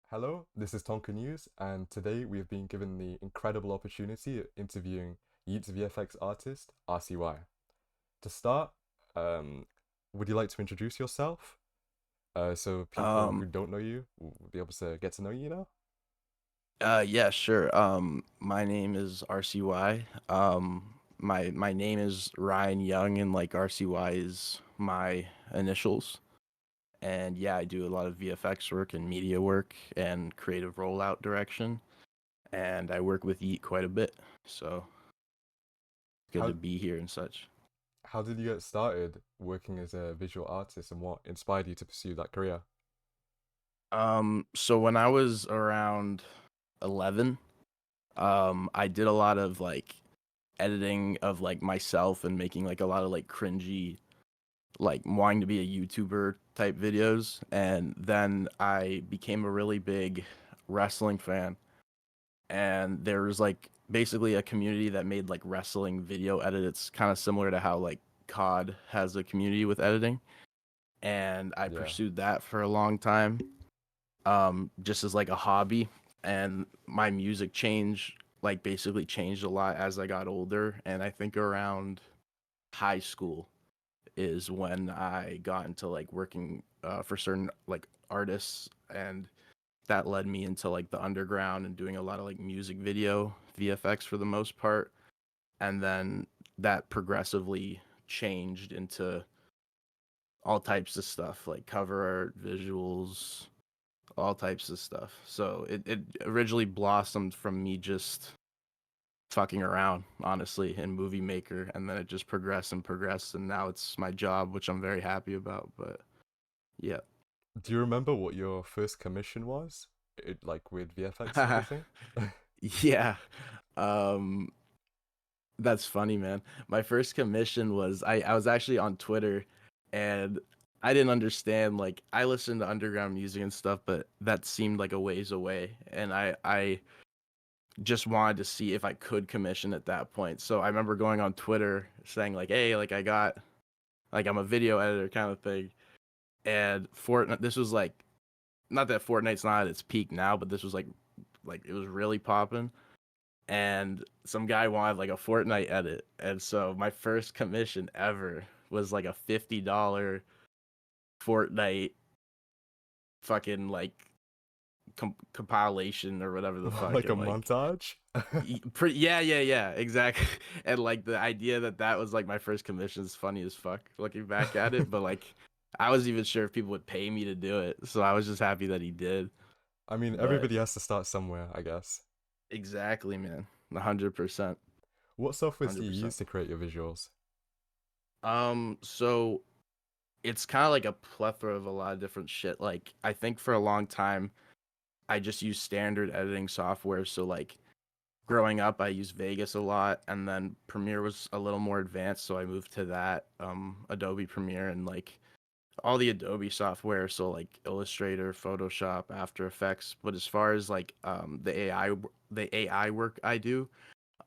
Hello, this is Tonka News, and today we have been given the incredible opportunity of interviewing Yeats VFX artist RCY. To start, um, would you like to introduce yourself so people who Um, don't know you will be able to get to know you now? yeah, sure. My name is RCY. My name is Ryan Young, and like RCY is my initials. And yeah, I do a lot of VFX work and media work and creative rollout direction. And I work with Yeet quite a bit, so it's good to How be here and such. how did you get started working as a visual artist, and what inspired you to pursue that career? So when I was around 11, I did a lot of like editing of like myself and making like a lot of like cringy like wanting to be a YouTuber type videos. And then I became a really big wrestling fan. And there was like basically a community that made like wrestling video edits, kind of similar to how like COD has a community with editing. And I Yeah. pursued that for a long time, just as like a hobby. And my music like basically changed a lot as I got older. And I think around high school is when I got into like working for certain like artists, and that led me into like the underground and doing a lot of like music video VFX for the most part, and then that progressively changed into all types of stuff like cover art, visuals, all types of stuff. So it originally blossomed from me just fucking around honestly in movie maker, and then it just progressed and progressed, and now it's my job, which I'm very happy about. But yeah. Do you remember what your first commission was? Like with VFX and everything? Yeah. um that's funny, man. My first commission was I was actually on Twitter, and I didn't understand, like I listened to underground music and stuff, but that seemed like a ways away, and I just wanted to see if I could commission at that point. So I remember going on Twitter saying like, "Hey, like I got like I'm a video editor kind of thing." And Fortnite, this was like, not that Fortnite's not at its peak now, but this was like it was really popping. And some guy wanted like a Fortnite edit, and so my first commission ever was like a $50 Fortnite fucking like compilation or whatever the fuck, Like a and like montage? yeah, exactly. And like the idea that that was like my first commission is funny as fuck looking back at it, but like I wasn't even sure if people would pay me to do it, so I was just happy that he did. I mean, But everybody has to start somewhere, I guess. exactly, man, 100%, What softwares do you 100%. use to create your visuals? So it's kind of like a plethora of a lot of different shit. Like I think for a long time I just used standard editing software. So like growing up I used Vegas a lot, and then Premiere was a little more advanced, so I moved to that. Adobe Premiere and like all the Adobe software, so like Illustrator, Photoshop, After Effects. But as far as like the AI work I do,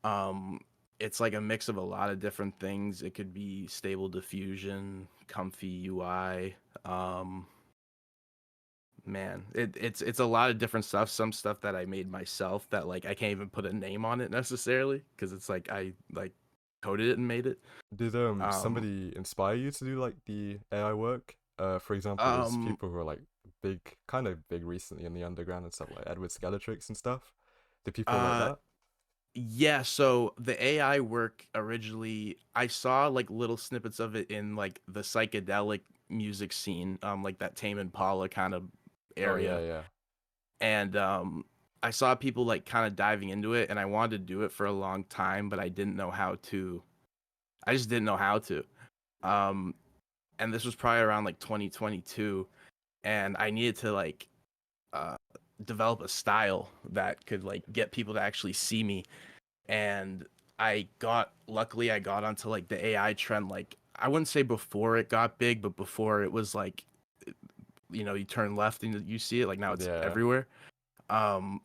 um, it's like a mix of a lot of different things. It could be stable diffusion, comfy UI. Um, man, it's a lot of different stuff. Some stuff that I made myself that like I can't even put a name on it necessarily because it's like I like coded it and made it. Did Um, somebody inspire you to do like the AI work? For example, there's um, people who are like big, kind of big recently in the underground and stuff like Edward Skeletrix and stuff. Did people like uh, that? yeah. So the AI work originally, I saw like little snippets of it in like the psychedelic music scene, like that Tame Impala kind of Oh yeah, area. yeah. And I saw people like kind of diving into it, and I wanted to do it for a long time, but I didn't know how to. I just didn't know how to. Um, and this was probably around like 2022, and I needed to like uh, develop a style that could like get people to actually see me. And luckily I got onto like the AI trend. Like I wouldn't say before it got big, but before it was like, you turn left and you see it. Like now it's Yeah. everywhere. Um,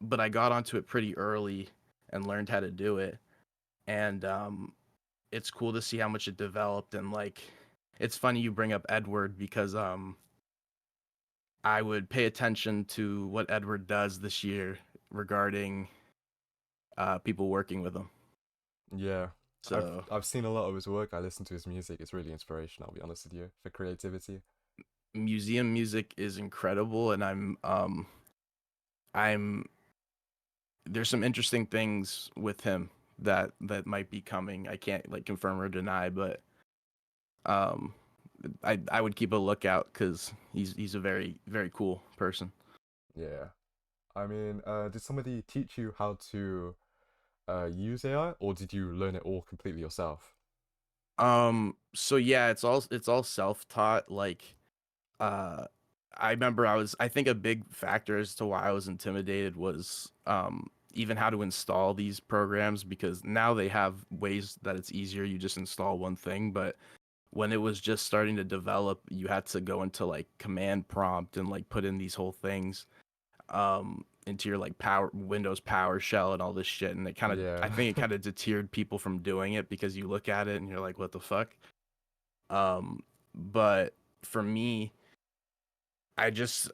but I got onto it pretty early and learned how to do it. And it's cool to see how much it developed. And like, it's funny you bring up Edward because I would pay attention to what Edward does this year regarding people working with him. Yeah, I've So I've seen a lot of his work. I listen to his music. It's really inspirational, I'll be honest with you, for creativity. museum music is incredible, and I'm there's some interesting things with him that might be coming. I can't like confirm or deny, but um I would keep a lookout because he's a very very cool person. Yeah. I mean, did somebody teach you how to use AI, or did you learn it all completely yourself? So yeah, it's all self-taught. Like uh I remember I think a big factor as to why I was intimidated was even how to install these programs, because now they have ways that it's easier. You just install one thing, but when it was just starting to develop, you had to go into like command prompt and like put in these whole things into your like power Windows PowerShell and all this shit, and I Yeah. think it kind of deterred people from doing it because you look at it and you're like, what the fuck? Um but for me, I just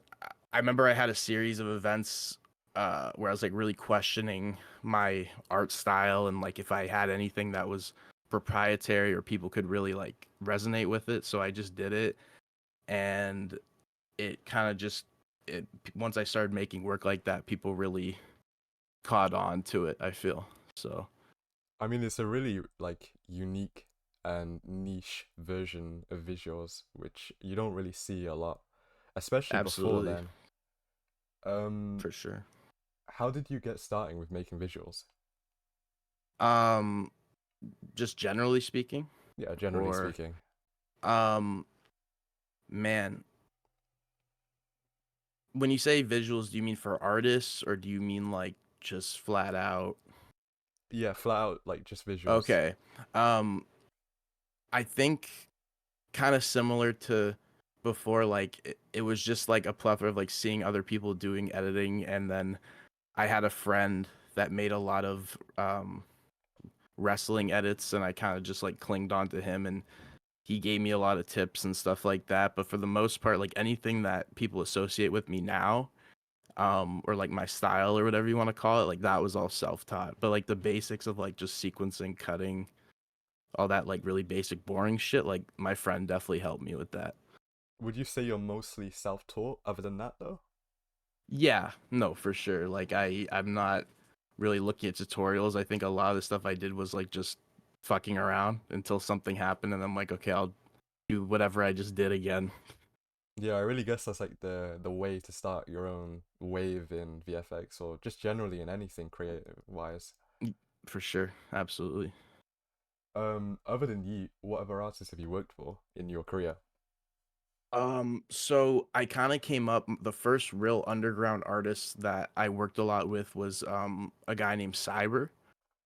I remember I had a series of events where I was like really questioning my art style and like if I had anything that was proprietary or people could really like resonate with it. So I just did it, and it kind of just it once I started making work like that, people really caught on to it, I feel. So I mean, it's a really like unique and niche version of visuals, which you don't really see a lot, especially before absolutely, then. Um, for sure. how did you get starting with making visuals? Um, just generally speaking, Yeah, generally or speaking. um, man, when you say visuals, do you mean for artists or do you mean like just flat out? Yeah, flat out like just visuals. Okay. Um, I think kind of similar to before, like it was just like a plethora of like seeing other people doing editing, and then I had a friend that made a lot of wrestling edits, and I kind of just like clinged on to him, and he gave me a lot of tips and stuff like that. But for the most part, like anything that people associate with me now, or like my style or whatever you want to call it, like that was all self-taught. But like the basics of like just sequencing, cutting, all that like really basic boring shit, like my friend definitely helped me with that. Would you say you're mostly self-taught other than that though? Yeah, no, for sure. Like I'm not really looking at tutorials. I think a lot of the stuff I did was like just fucking around until something happened, and I'm like, okay, I'll do whatever I just did again. Yeah, I really guess that's like the way to start your own wave in VFX or just generally in anything creative wise. For sure. Absolutely. Other than Yeet, what other artists have you worked for in your career? So I kind of came up the first real underground artist that I worked a lot with was a guy named Cyber,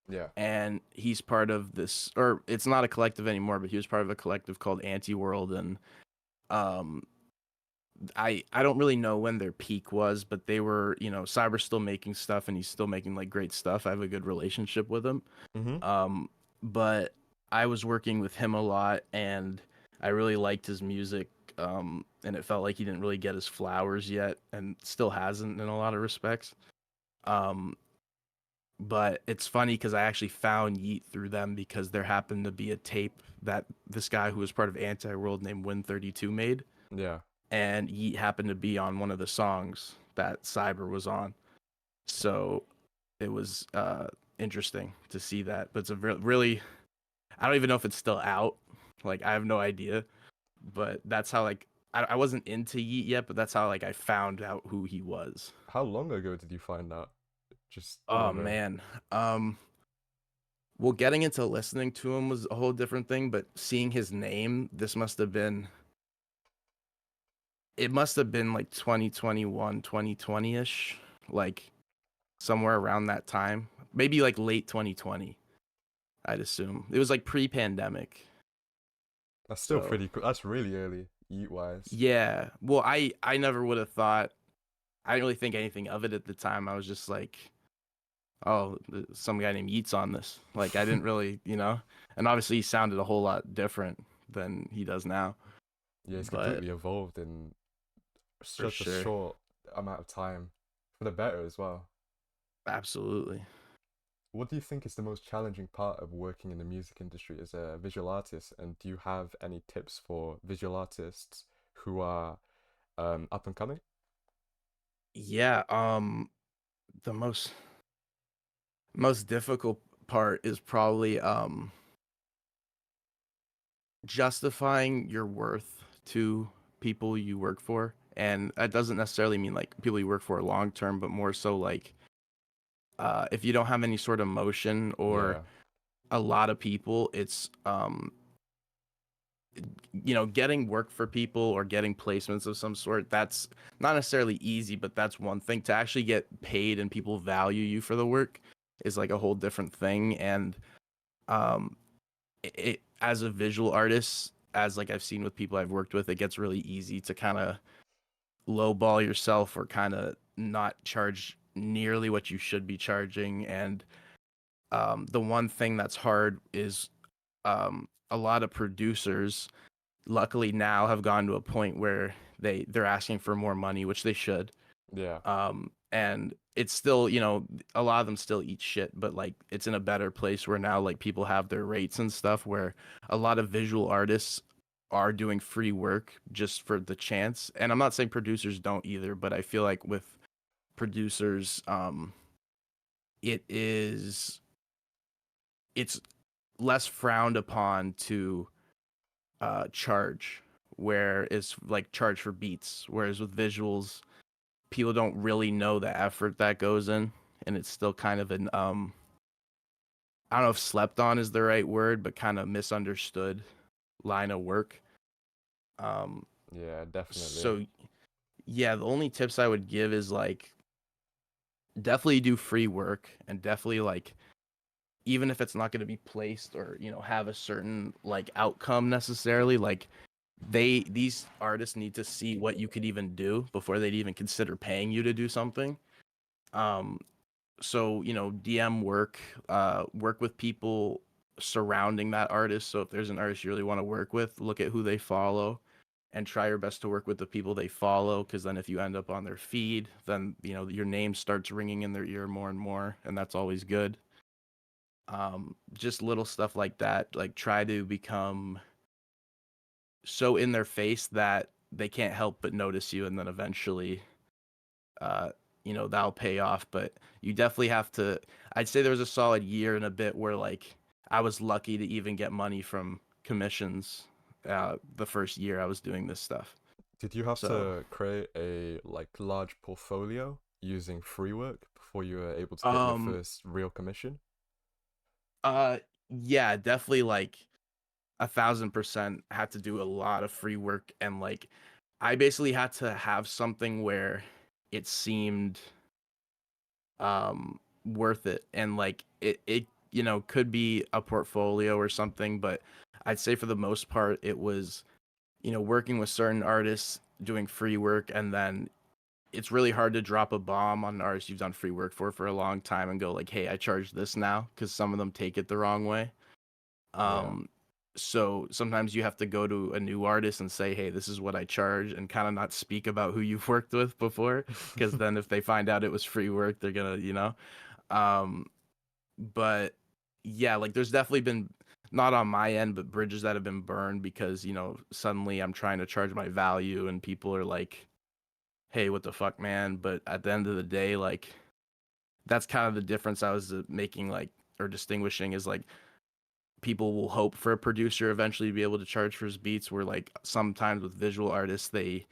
Yeah. and he's part of this, or it's not a collective anymore, but he was part of a collective called Anti World. And um I don't really know when their peak was, but they were, Cyber's still making stuff and he's still making like great stuff. I have a good relationship with him. Mm-hmm. Um, but I was working with him a lot, and I really liked his music. And it felt like he didn't really get his flowers yet, and still hasn't in a lot of respects. Um, but it's funny because I actually found Yeet through them because there happened to be a tape that this guy who was part of Anti World named Win32 made, Yeah. and Yeet happened to be on one of the songs that Cyber was on. So it was interesting to see that. But it's a really, I don't even know if it's still out. Like I have no idea. But that's how like I wasn't into Yeet yet, but that's how like I found out who he was. How long ago did you find out? Just Oh wondering. man. Well, getting into listening to him was a whole different thing, but seeing his name, it must have been like 2021, 2020-ish, like somewhere around that time. Maybe like late 2020, I'd assume. It was like pre-pandemic. That's still So, pretty cool. That's really early, Yeet wise. yeah. Well, I never would have thought. I didn't really think anything of it at the time. I was just like, oh, some guy named Yeats on this. Like I didn't really, And obviously he sounded a whole lot different than he does now. Yeah, it's But completely evolved in for such a sure. short amount of time, for the better as well. Absolutely. What do you think is the most challenging part of working in the music industry as a visual artist? And do you have any tips for visual artists who are up and coming? Yeah, the most difficult part is probably justifying your worth to people you work for. And that doesn't necessarily mean like people you work for long term, but more so like if you don't have any sort of motion or Yeah, a lot of people, it's getting work for people or getting placements of some sort. That's not necessarily easy, but that's one thing. To actually get paid and people value you for the work is like a whole different thing. And um as a visual artist, as like I've seen with people I've worked with, it gets really easy to kind of lowball yourself or kind of not charge nearly what you should be charging. And the one thing that's hard is a lot of producers luckily now have gone to a point where they're asking for more money, which they should. yeah, And it's still, a lot of them still eat shit, but like it's in a better place where now like people have their rates and stuff where a lot of visual artists are doing free work just for the chance. And I'm not saying producers don't either, but I feel like with producers, it is it's less frowned upon to charge, where it's like charge for beats, whereas with visuals people don't really know the effort that goes in, and it's still kind of an I don't know if slept on is the right word, but kind of misunderstood line of work. Um, yeah, definitely. so yeah, the only tips I would give is like definitely do free work and definitely like even if it's not going to be placed or have a certain like outcome necessarily, like these artists need to see what you could even do before they'd even consider paying you to do something. Um, so DM work, work with people surrounding that artist. So if there's an artist you really want to work with, look at who they follow and try your best to work with the people they follow, because then if you end up on their feed, then your name starts ringing in their ear more and more, and that's always good. Just little stuff like that, like try to become so in their face that they can't help but notice you, and then eventually uh, that'll pay off. But you definitely have to. I'd say there was a solid year and a bit where like I was lucky to even get money from commissions. The first year I was doing this stuff. Did you have So, to create a like large portfolio using free work before you were able to get your um, first real commission? uh, yeah, definitely like 1,000% had to do a lot of free work, and like I basically had to have something where it seemed worth it, and like it could be a portfolio or something, but I'd say for the most part it was working with certain artists doing free work, and then it's really hard to drop a bomb on an artist you've done free work for a long time and go like, hey, I charge this now, because some of them take it the wrong way. Yeah. um so sometimes you have to go to a new artist and say, hey, this is what I charge, and kind of not speak about who you've worked with before, because then if they find out it was free work, they're gonna um but yeah, like there's definitely been, not on my end, but bridges that have been burned because suddenly I'm trying to charge my value and people are like, hey, what the fuck, man? But at the end of the day, like that's kind of the difference I was making, like, or distinguishing, is like people will hope for a producer eventually to be able to charge for his beats, where like sometimes with visual artists, they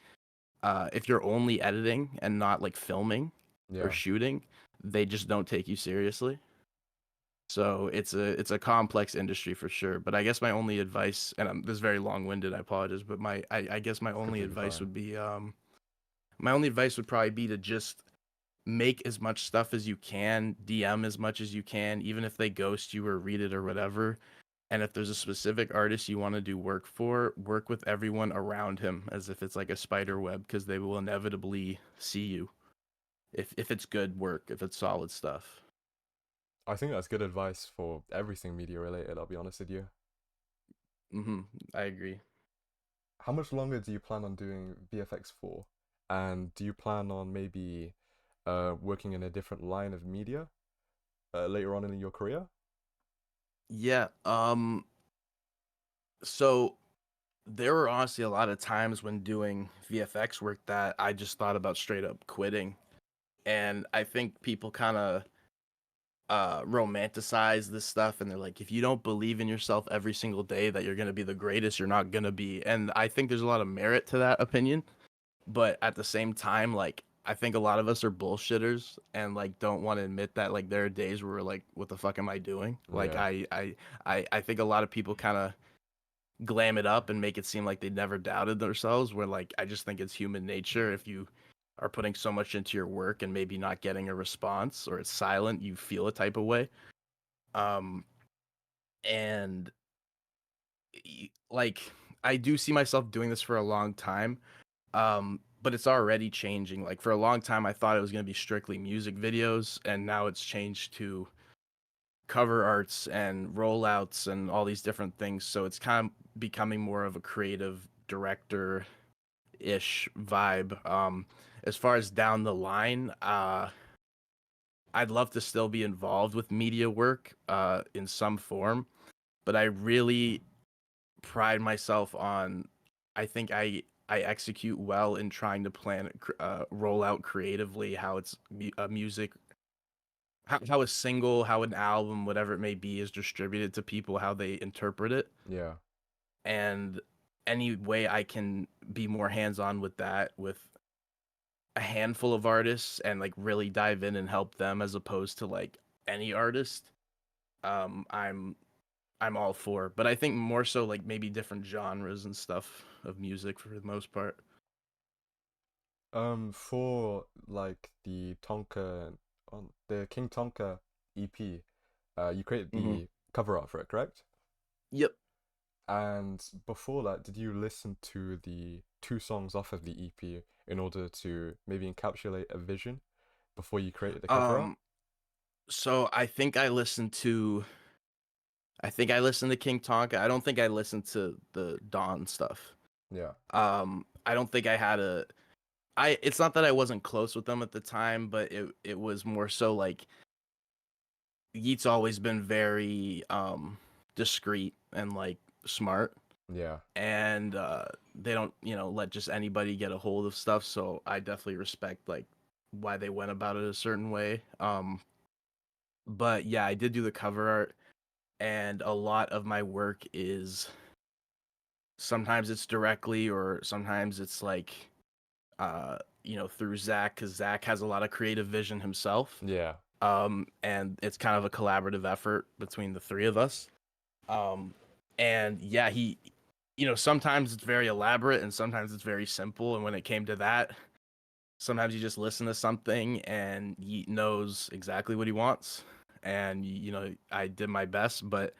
if you're only editing and not like filming or Yeah. shooting, they just don't take you seriously. So it's a complex industry for sure. But I guess my only advice, and this is very long winded, I apologize, but I guess my It's only completely advice fine. would be my only advice would probably be to just make as much stuff as you can, DM as much as you can, even if they ghost you or read it or whatever. And if there's a specific artist you want to do work for, work with everyone around him as if it's like a spider web, because they will inevitably see you if it's good work, if it's solid stuff. I think that's good advice for everything media related, I'll be honest with you. Mm-hmm. I agree. How much longer do you plan on doing VFX for? And do you plan on maybe working in a different line of media later on in your career? Yeah. So there were honestly a lot of times when doing VFX work that I just thought about straight up quitting. And I think people kind of romanticize this stuff, and they're like, if you don't believe in yourself every single day that you're going to be the greatest, you're not going to be. And I think there's a lot of merit to that opinion, but at the same time, like, I think a lot of us are bullshitters and like don't want to admit that like there are days where we're like, what the fuck am I doing? Like Yeah, I think a lot of people kind of glam it up and make it seem like they never doubted themselves, where like I just think it's human nature. If you are putting so much into your work and maybe not getting a response, or it's silent, you feel a type of way. um and like I do see myself doing this for a long time. But it's already changing. Like for a long time I thought it was going to be strictly music videos, and now it's changed to cover arts and rollouts and all these different things. So it's kind of becoming more of a creative director ish vibe. As far as down the line, I'd love to still be involved with media work in some form, but I really pride myself on, I think I execute well in trying to plan roll out creatively how it's a music, how a single, how an album, whatever it may be, is distributed to people, how they interpret it. yeah. And any way I can be more hands on with that, with a handful of artists, and like really dive in and help them as opposed to like any artist, um i'm I'm all for. But I think more so like maybe different genres and stuff of music for the most part. For like the Tonka on the King Tonka EP, you created Hmm. the cover art for it, correct? Yep. And before that, did you listen to the two songs off of the EP in order to maybe encapsulate a vision before you created the cover art? um so I think I listened to King Tonka. I don't think I listened to the Dawn stuff. Yeah, I don't think I had a I it's not that I wasn't close with them at the time, but it was more so like Yeat's always been very discreet and like smart, yeah. and they don't, let just anybody get a hold of stuff. So I definitely respect like why they went about it a certain way. But yeah, I did do the cover art, and a lot of my work is, sometimes it's directly, or sometimes it's like through Zach, because Zach has a lot of creative vision himself. Yeah. And it's kind of a collaborative effort between the three of us. Um, and yeah, sometimes it's very elaborate and sometimes it's very simple. And when it came to that, sometimes you just listen to something and he knows exactly what he wants. And, I did my best, but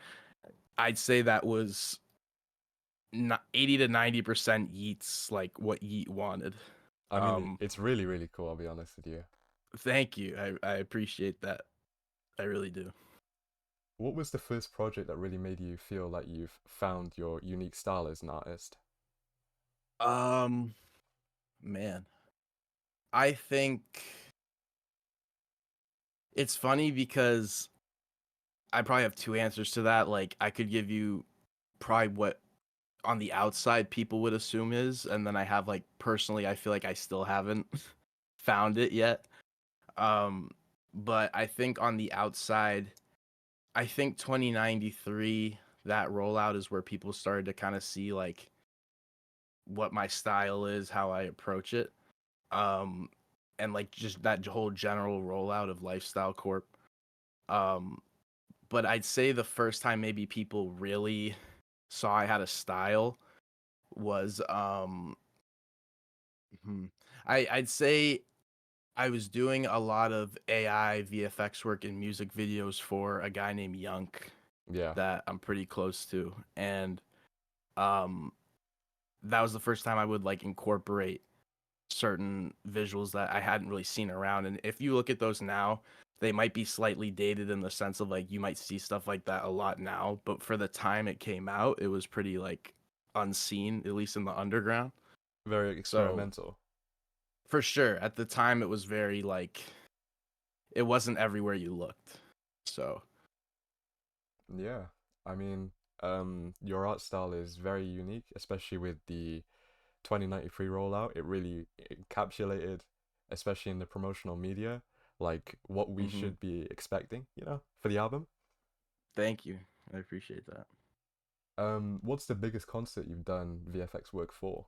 I'd say that was not 80 to 90% Yeats, like what Yeat wanted. I mean, Um, it's really, really cool, I'll be honest with you. Thank you. I appreciate that. I really do. What was the first project that really made you feel like you've found your unique style as an artist? Um, Man, I think it's funny because I probably have two answers to that. Like, I could give you probably what on the outside people would assume is, and then I have like personally, I feel like I still haven't found it yet. Um, but I think on the outside, I think 2093, that rollout is where people started to kind of see like what my style is, how I approach it. Um, and like just that whole general rollout of Lifestyle Corp. Um, but I'd say the first time maybe people really saw I had a style was hmm, I'd say I was doing a lot of AI VFX work in music videos for a guy named Yunk Yeah, that I'm pretty close to. And um that was the first time I would like incorporate certain visuals that I hadn't really seen around. And if you look at those now, they might be slightly dated in the sense of like you might see stuff like that a lot now, but for the time it came out, it was pretty like unseen, at least in the underground. very So experimental. For sure. At the time, it was very like it wasn't everywhere you looked. So, Yeah, I mean, your art style is very unique, especially with the 2093 rollout. It really encapsulated, especially in the promotional media, like what we hmm should be expecting, for the album. thank you. I appreciate that. What's the biggest concert you've done VFX work for?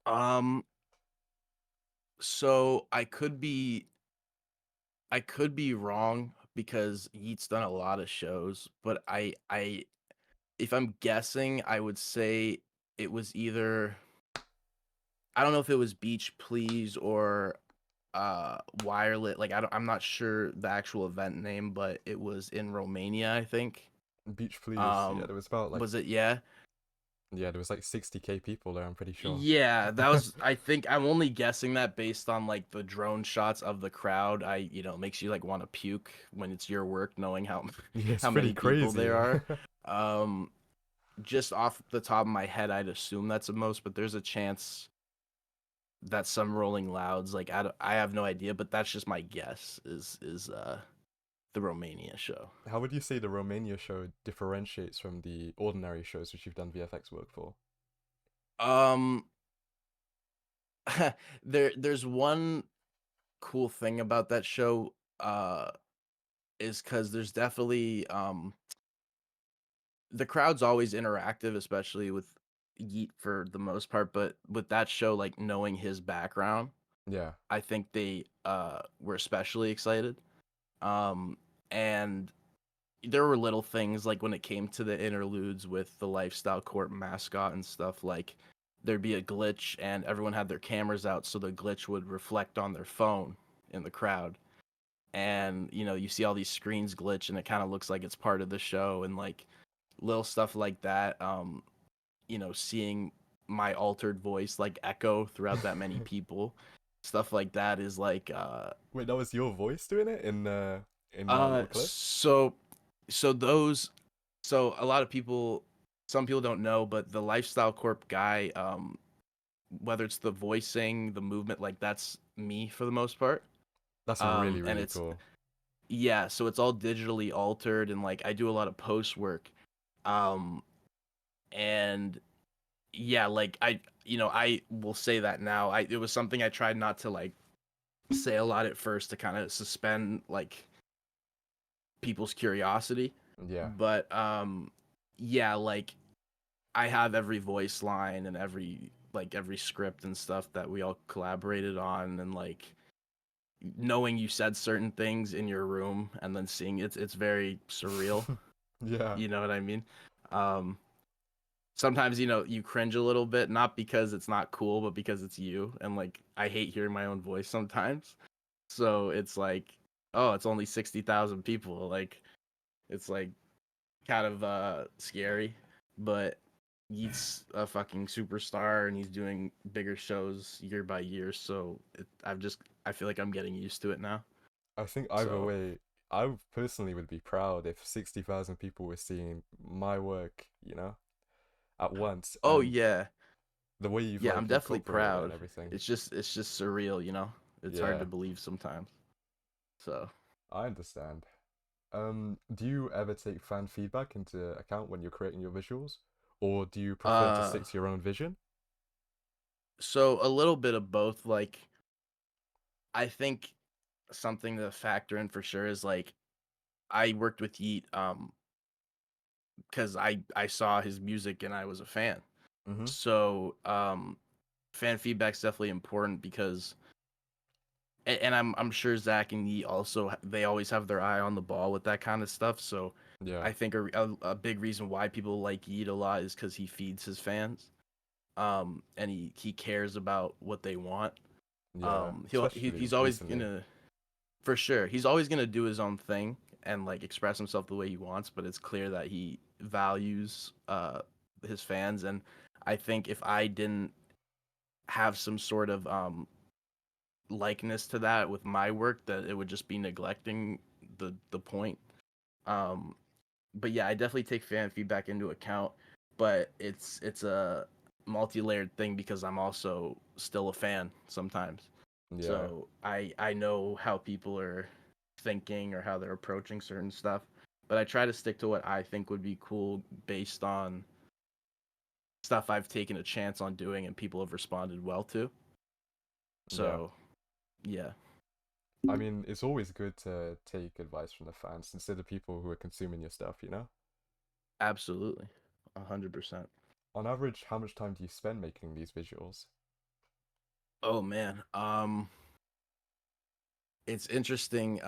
Um, so I could be wrong because Yeat's done a lot of shows, but I if I'm guessing, I would say it was either I don't know if it was Beach Please or Wireless. Like I'm not sure the actual event name, but it was in Romania, I think. Beach Please. Yeah, Um, there was about like was it? Yeah. yeah, there was like 60K people there, I'm pretty sure. Yeah, that was I think I'm only guessing that based on like the drone shots of the crowd. Makes you like want to puke when it's your work knowing how Yeah, it's how pretty many people there crazy. are. Um just off the top of my head, I'd assume that's the most, but there's a chance that some Rolling Louds like I have no idea, but that's just my guess is the Romania show. How would you say the Romania show differentiates from the ordinary shows which you've done VFX work for? Um there's one cool thing about that show is because there's definitely the crowd's always interactive, especially with Yeet for the most part. But with that show, like knowing his background, Yeah, I think they were especially excited. Um, and there were little things like when it came to the interludes with the Lifestyle Corp mascot and stuff, like there'd be a glitch and everyone had their cameras out, so the glitch would reflect on their phone in the crowd. And you see all these screens glitch and it kind of looks like it's part of the show and like little stuff like that. Seeing my altered voice like echo throughout that many people, stuff like that is like wait, that was your voice doing it in that uh little clip? so so those so a lot of people, some people don't know, but the Lifestyle Corp guy, whether it's the voicing, the movement, like that's me for the most part. That's really, And really it's cool. yeah, so it's all digitally altered and like I do a lot of post work. Um and yeah, like I will say that now. It was something I tried not to like say a lot at first to kind of suspend like people's curiosity. Yeah. But yeah, like I have every voice line and every script and stuff that we all collaborated on, and like knowing you said certain things in your room and then seeing it's very surreal. Yeah. You know what I mean? Um Sometimes you cringe a little bit, not because it's not cool but because it's you, and like I hate hearing my own voice sometimes, so it's like, oh, it's only 60,000 people, like it's like kind of scary, but he's a fucking superstar and he's doing bigger shows year by year, so I feel like I'm getting used to it now. I think either So way, I personally would be proud if 60,000 people were seeing my work, at once, oh and yeah, the way you've yeah, I'm like definitely incorporated it and proud. everything. It's just surreal. It's hard Yeah, to believe sometimes. So I understand. Do you ever take fan feedback into account when you're creating your visuals, or do you prefer to uh stick to your own vision? So a little bit of both. Like I think something to factor in for sure is like I worked with Yeet because I saw his music and I was a fan. Mm-hmm. So fan feedback's definitely important because and I'm sure Zach and Yeet also they always have their eye on the ball with that kind of stuff. So Yeah, I think a big reason why people like Yeet a lot is because he feeds his fans. And he cares about what they want. yeah, He's especially always recently. gonna, for sure, he's always gonna do his own thing and like express himself the way he wants, but it's clear that he values his fans. And I think if I didn't have some sort of likeness to that with my work, that it would just be neglecting the point. um but yeah, I definitely take fan feedback into account, but it's a multi-layered thing because I'm also still a fan sometimes. Yeah, So I know how people are thinking or how they're approaching certain stuff, but I try to stick to what I think would be cool based on stuff I've taken a chance on doing and people have responded well to. yeah. So, yeah, I mean, it's always good to take advice from the fans instead of people who are consuming your stuff, you know? absolutely. 100%. On average, how much time do you spend making these visuals? Oh man. It's interesting.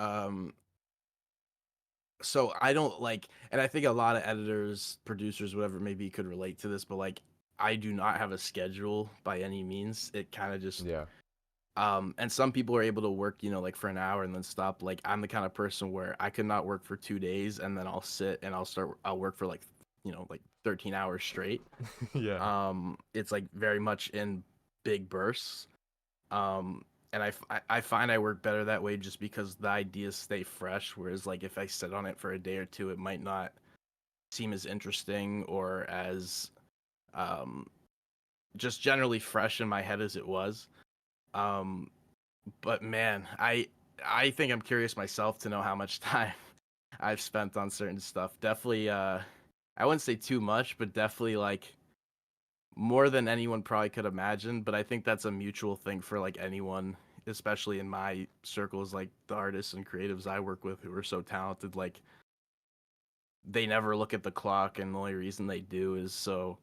So I don't like, and I think a lot of editors, producers, whatever maybe could relate to this, but like I do not have a schedule by any means. It kind of just Yeah. and some people are able to work, like for an hour and then stop. Like I'm the kind of person where I could not work for 2 days and then I'll sit and I'll work for like, like 13 hours straight. Yeah. It's like very much in big bursts. Um, and I find I work better that way just because the ideas stay fresh. Whereas like if I sit on it for a day or two, it might not seem as interesting or as um, just generally fresh in my head as it was. Um, but man, I think I'm curious myself to know how much time I've spent on certain stuff. Definitely, I wouldn't say too much, but definitely like more than anyone probably could imagine. But I think that's a mutual thing for like anyone, especially in my circles, like the artists and creatives I work with who are so talented. Like they never look at the clock, and the only reason they do is so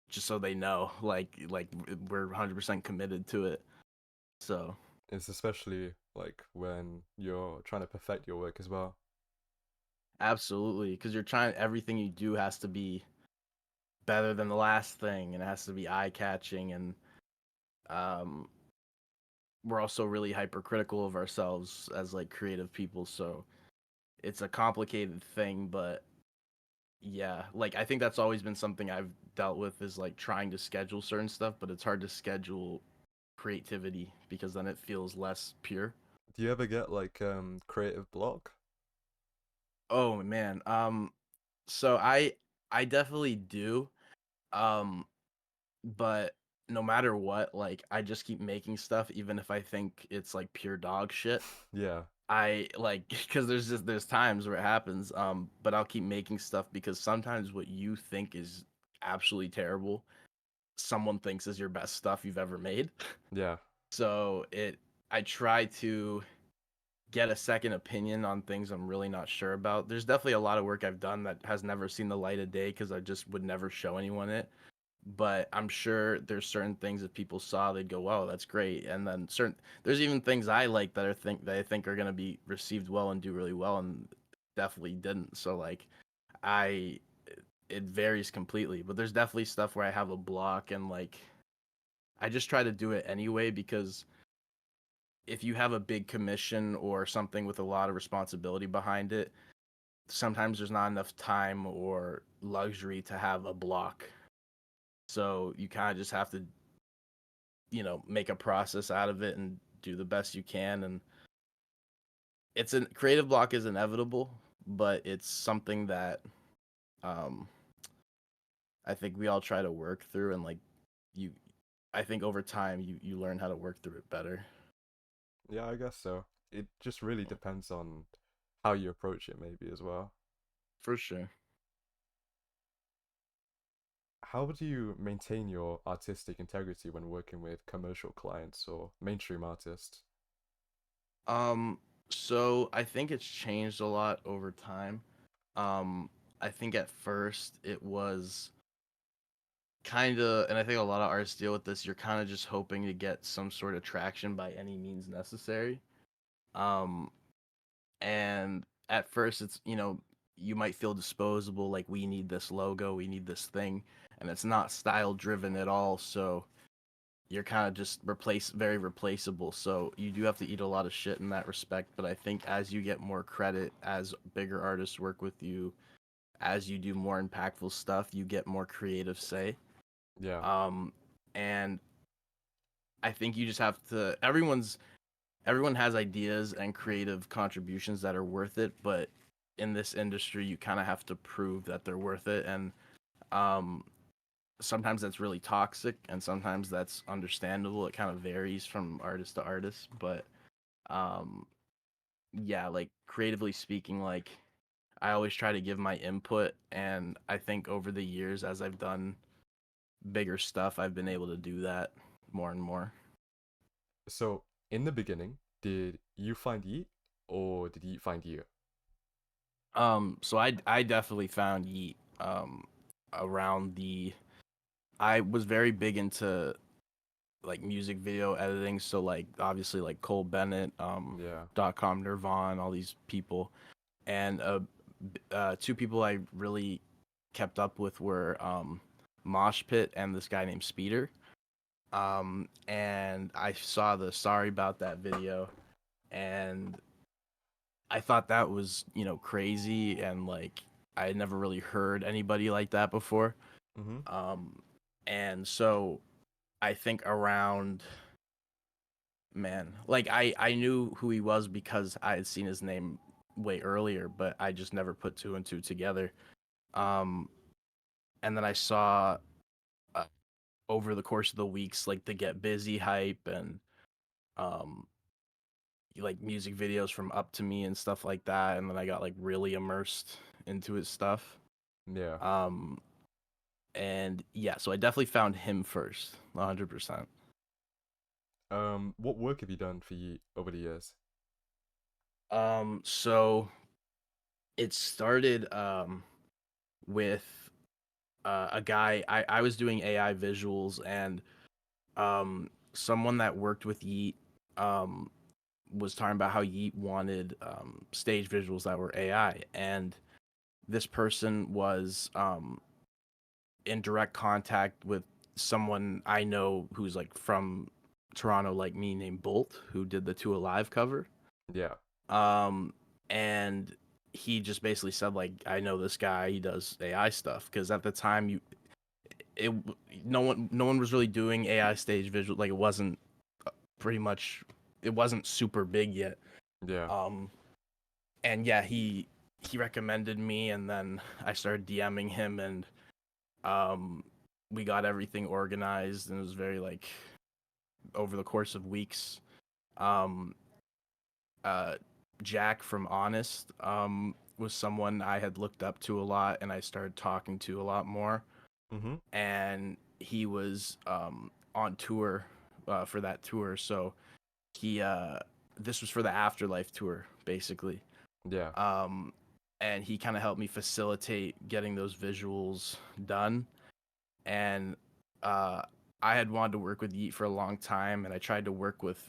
just so they know, like we're 100% committed to it. So It's especially like when you're trying to perfect your work as well. absolutely, because you're trying everything you do has to be better than the last thing, and it has to be eye catching, and um, we're also really hypercritical of ourselves as like creative people. So it's a complicated thing, but yeah, like I think that's always been something I've dealt with is like trying to schedule certain stuff, but it's hard to schedule creativity because then it feels less pure. Do you ever get like creative block? Oh man. So I definitely do. Um but no matter what, like I just keep making stuff even if I think it's like pure dog shit. Yeah. I like because there's times where it happens. But I'll keep making stuff because sometimes what you think is absolutely terrible, someone thinks is your best stuff you've ever made. Yeah. So I try to get a second opinion on things I'm really not sure about. There's definitely a lot of work I've done that has never seen the light of day because I just would never show anyone it. But I'm sure there's certain things if people saw, they'd go, "Wow, that's great." And then there's even things I like that I think are gonna be received well and do really well, and definitely didn't. So like, I it varies completely. But there's definitely stuff where I have a block, and like I just try to do it anyway because if you have a big commission or something with a lot of responsibility behind it, sometimes there's not enough time or luxury to have a block. So you kind of just have to, make a process out of it and do the best you can. And it's a creative block is inevitable, but it's something that um, I think we all try to work through. And like you, I think over time you learn how to work through it better. Yeah, I guess so. It just really depends on how you approach it maybe as well. For sure. How do you maintain your artistic integrity when working with commercial clients or mainstream artists? Um, so I think it's changed a lot over time. Um, I think at first it was kind of, and I think a lot of artists deal with this. You're kind of just hoping to get some sort of traction by any means necessary. Um, and at first it's, you might feel disposable, like we need this logo, we need this thing, and it's not style driven at all. So you're kind of just very replaceable. So you do have to eat a lot of shit in that respect. But I think as you get more credit, as bigger artists work with you, as you do more impactful stuff, you get more creative say. Yeah. Um, and I think you just have to. Everyone has ideas and creative contributions that are worth it, but in this industry, you kind of have to prove that they're worth it. And um, sometimes that's really toxic and sometimes that's understandable. It kind of varies from artist to artist, but um yeah, like creatively speaking, like I always try to give my input, and I think over the years as I've done bigger stuff, I've been able to do that more and more. So, in the beginning, did you find Yeet or did Yeet find you? So I definitely found Yeet around the I was very big into like music video editing, so like obviously like Cole Bennett, Yeah. .com Nirvana, all these people, and two people I really kept up with were Mosh Pit and this guy named Speeder. And I saw the Sorry About That video, and I thought that was, crazy, and like I had never really heard anybody like that before. Mm-hmm. Um, and so I think around, man, like I knew who he was because I had seen his name way earlier, but I just never put two and two together. Um, and then I saw uh, over the course of the weeks like the Get Busy hype and um like music videos from Up to Me and stuff like that, and then I got like really immersed into his stuff. Yeah. Um and yeah, so I definitely found him first, 100%. What work have you done for Yeet over the years? So it started with a guy. I was doing AI visuals, and someone that worked with Yeet um was talking about how Yeet wanted stage visuals that were AI, and this person was in direct contact with someone I know who's like from Toronto, like me, named Bolt, who did the Two Alive cover. Yeah. Um, and he just basically said like, I know this guy, he does AI stuff, because at the time it no one was really doing AI stage visual, like it wasn't pretty much it wasn't super big yet. Yeah. Um, and yeah, he recommended me, and then I started DMing him, and um we got everything organized, and it was very like over the course of weeks. um uh Jack from Honest was someone I had looked up to a lot, and I started talking to a lot more, Mm-hmm. and he was on tour for that tour, so he this was for the Afterlife tour basically. Yeah. um and he kind of helped me facilitate getting those visuals done, and uh, I had wanted to work with Yeet for a long time, and I tried to work with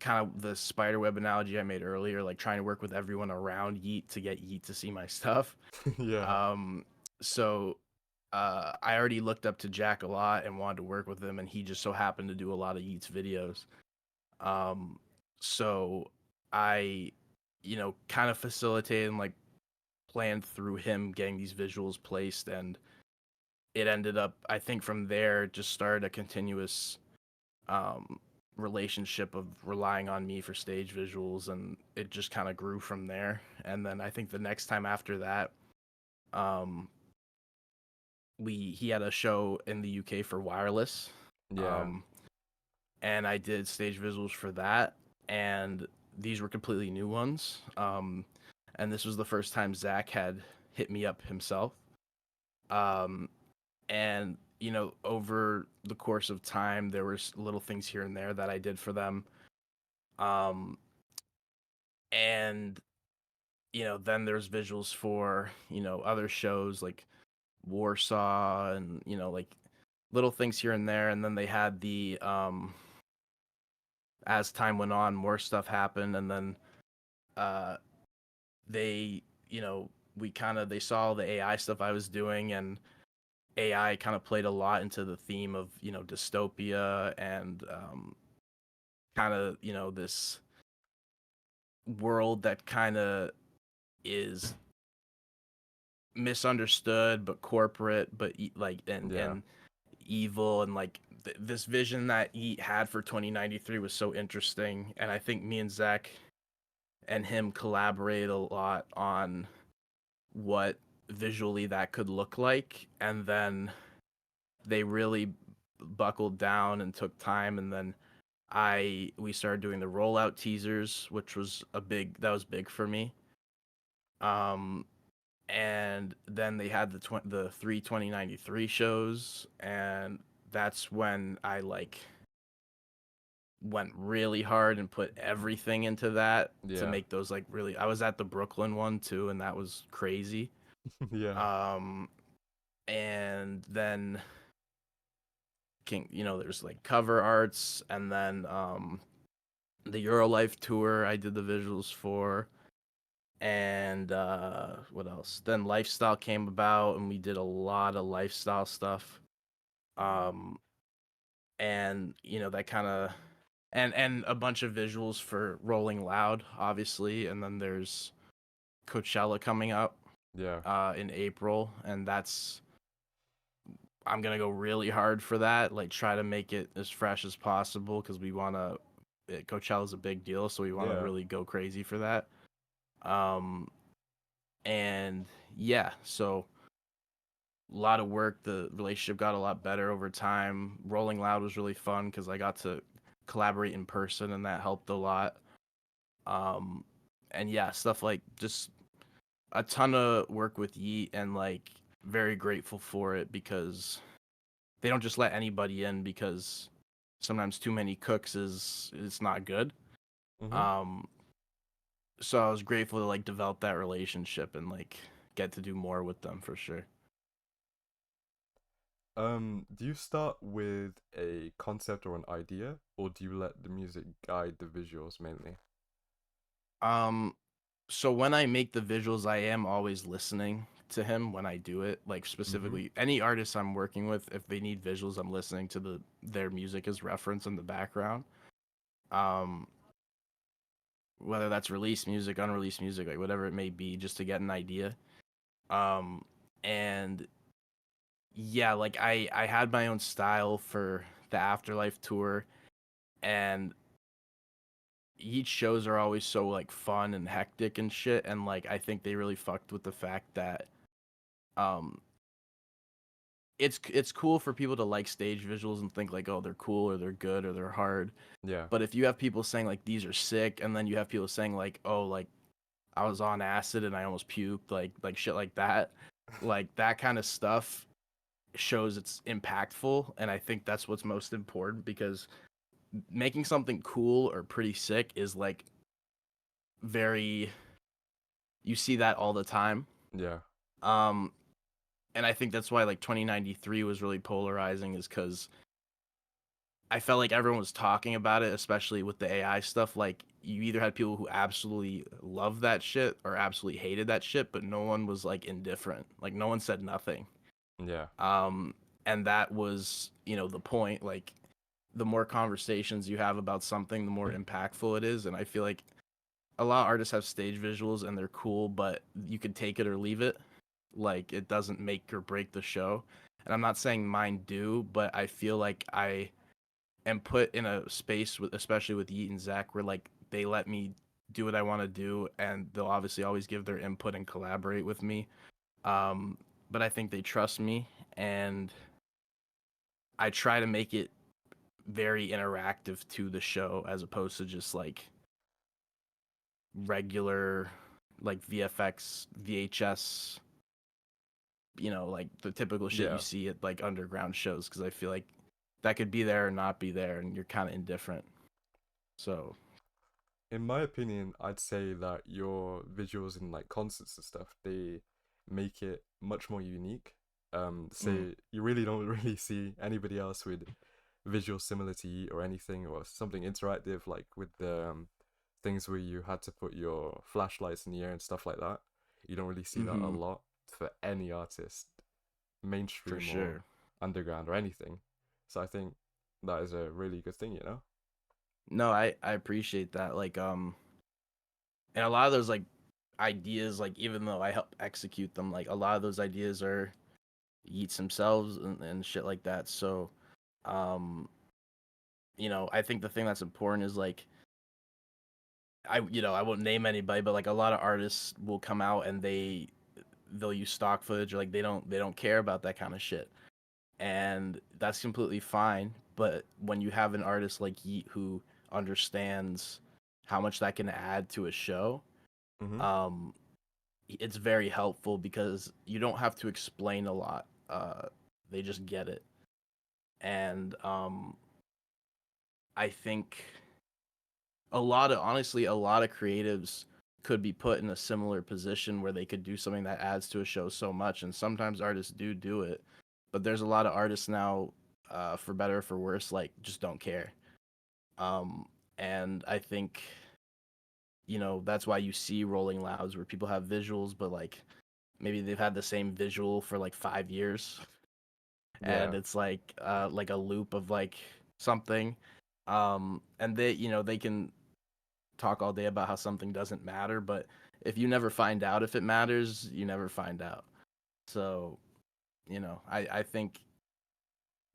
kind of the spider web analogy I made earlier, like trying to work with everyone around Yeet to get Yeet to see my stuff. Yeah. Um, so I already looked up to Jack a lot and wanted to work with him, and he just so happened to do a lot of Yeet's videos. Um, so I, kind of facilitated and like planned through him getting these visuals placed, and it ended up, I think from there, just started a continuous um, relationship of relying on me for stage visuals, and it just kind of grew from there. And then I think the next time after that, um, he had a show in the UK for Wireless, Yeah. um, and I did stage visuals for that, and these were completely new ones. And this was the first time Zach had hit me up himself. Um, and over the course of time there was little things here and there that I did for them. um and then there's visuals for other shows like Warsaw, and like little things here and there, and then they had the as time went on more stuff happened, and then uh they we kind of they saw the AI stuff I was doing, and AI kind of played a lot into the theme of dystopia, and kind of this world that kind of is misunderstood but corporate, but like Yeah. and evil, and like this vision that he had for 2093 was so interesting, and I think me and Zach and him collaborate a lot on what visually that could look like, and then they really buckled down and took time, and then we started doing the rollout teasers, which was that was big for me. Um, and then they had the 3/20/93 shows, and that's when I like went really hard and put everything into that to Yeah. make those like really. I was at the Brooklyn one too, and that was crazy. Yeah. Um, and then there's like cover arts, and then the Eurolife tour I did the visuals for, and what else? Then lifestyle came about, and we did a lot of lifestyle stuff. Um, and that kind of and a bunch of visuals for Rolling Loud, obviously, and then there's Coachella coming up Yeah. in April, and I'm gonna go really hard for that, like try to make it as fresh as possible because we want to. Coachella's a big deal, so we want to Yeah. really go crazy for that. Um, and yeah, so a lot of work. The relationship got a lot better over time. Rolling Loud was really fun because I got to collaborate in person, and that helped a lot. Um, and yeah, stuff like just a ton of work with Yeet, and like very grateful for it because they don't just let anybody in because sometimes too many cooks is it's not good. Mm-hmm. Um, so I was grateful to like develop that relationship and like get to do more with them for sure. Do you start with a concept or an idea, or do you let the music guide the visuals mainly? Um, so when I make the visuals, I am always listening to him when I do it. Like Mm-hmm. specifically, any artist I'm working with, if they need visuals, I'm listening to their music as reference in the background. Um, whether that's released music, unreleased music, like whatever it may be, just to get an idea. Um, and yeah, like I had my own style for the Afterlife tour, and each shows are always so like fun and hectic and shit, and like I think they really fucked with the fact that um it's cool for people to like stage visuals and think like, oh, they're cool or they're good or they're hard. Yeah. But if you have people saying like these are sick, and then you have people saying like, oh, like I was on acid and I almost puked, like shit like that kind of stuff shows it's impactful, and I think that's what's most important because making something cool or pretty sick is like very you see that all the time. Yeah. Um and I think that's why like 2093 was really polarizing is cuz I felt like everyone was talking about it, especially with the AI stuff. Like you either had people who absolutely loved that shit or absolutely hated that shit, but no one was like indifferent. Like no one said nothing. Yeah. Um and that was, the point. Like the more conversations you have about something, the more impactful it is. And I feel like a lot of artists have stage visuals and they're cool, but you could take it or leave it. Like it doesn't make or break the show. And I'm not saying mine do, but I feel like I am put in a space with, especially with Yeet and Zach, where like they let me do what I want to do, and they'll obviously always give their input and collaborate with me. Um, but I think they trust me, and I try to make it very interactive to the show as opposed to just like regular like VFX, VHS, like the typical shit you Yeah. see at like underground shows because I feel like that could be there or not be there and you're kind of indifferent. So, In my opinion, I'd say that your visuals in like concerts and stuff, they make it much more unique. mm, Say you really don't really see anybody else with visuals similar to you or anything, or something interactive like with the things where you had to put your flashlights in the air and stuff like that. You don't really see that a mm-hmm, lot for any artist, for mainstream or sure. underground or anything. So I think that is a really good thing, you know? No, I appreciate that. And a lot of those like ideas, like even though I help execute them, like a lot of those ideas are Yeats themselves and shit like that. So, um, I think the thing that's important is like I won't name anybody, but like a lot of artists will come out and they'll use stock footage or like they don't care about that kind of shit. and that's completely fine. But when you have an artist like Yeet who understands how much that can add to a show, Mm-hmm. um, it's very helpful because you don't have to explain a lot. They just get it, and I think a lot of creatives could be put in a similar position where they could do something that adds to a show so much, and sometimes artists do it, but there's a lot of artists now, for better or for worse, like just don't care. um and I think, that's why you see Rolling Louds where people have visuals, but like maybe they've had the same visual for like 5 years, and Yeah. it's like a loop of like something. And they can talk all day about how something doesn't matter, but if you never find out if it matters, you never find out. So, I think,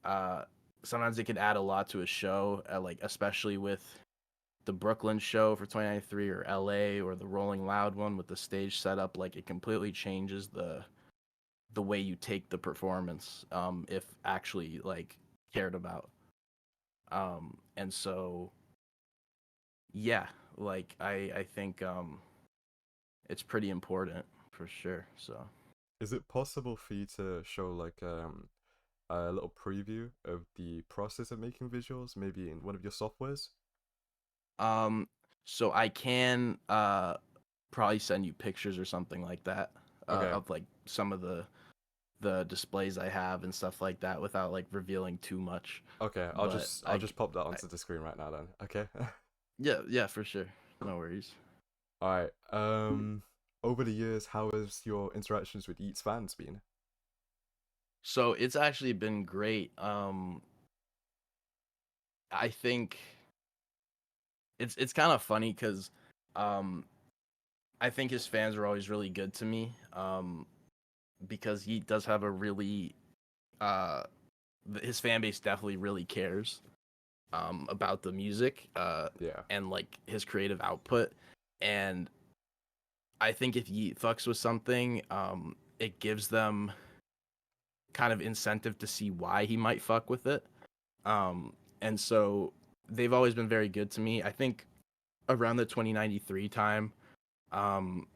uh, sometimes it could add a lot to a show, like especially with the Brooklyn show for 2093 or LA or the Rolling Loud one with the stage setup. Like it completely changes the way you take the performance, if actually like cared about. And so yeah, like I think it's pretty important for sure. So, Is it possible for you to show like a little preview of the process of making visuals, maybe in one of your softwares? um, so I can probably send you pictures or something like that, Okay. of like some of the displays I have and stuff like that without like revealing too much. Okay. I'll But just I'll just pop that onto the screen right now then. Okay. yeah, yeah, for sure, no worries. All right. Over the years, how has your interactions with Eats fans been? So it's actually been great. I think it's kind of funny because um I think his fans are always really good to me, because he does have a really uh his fan base definitely really cares about the music, Yeah. and like his creative output. And I think if Yeet fucks with something, it gives them kind of incentive to see why he might fuck with it. And so they've always been very good to me. I think around the 2093 time, um,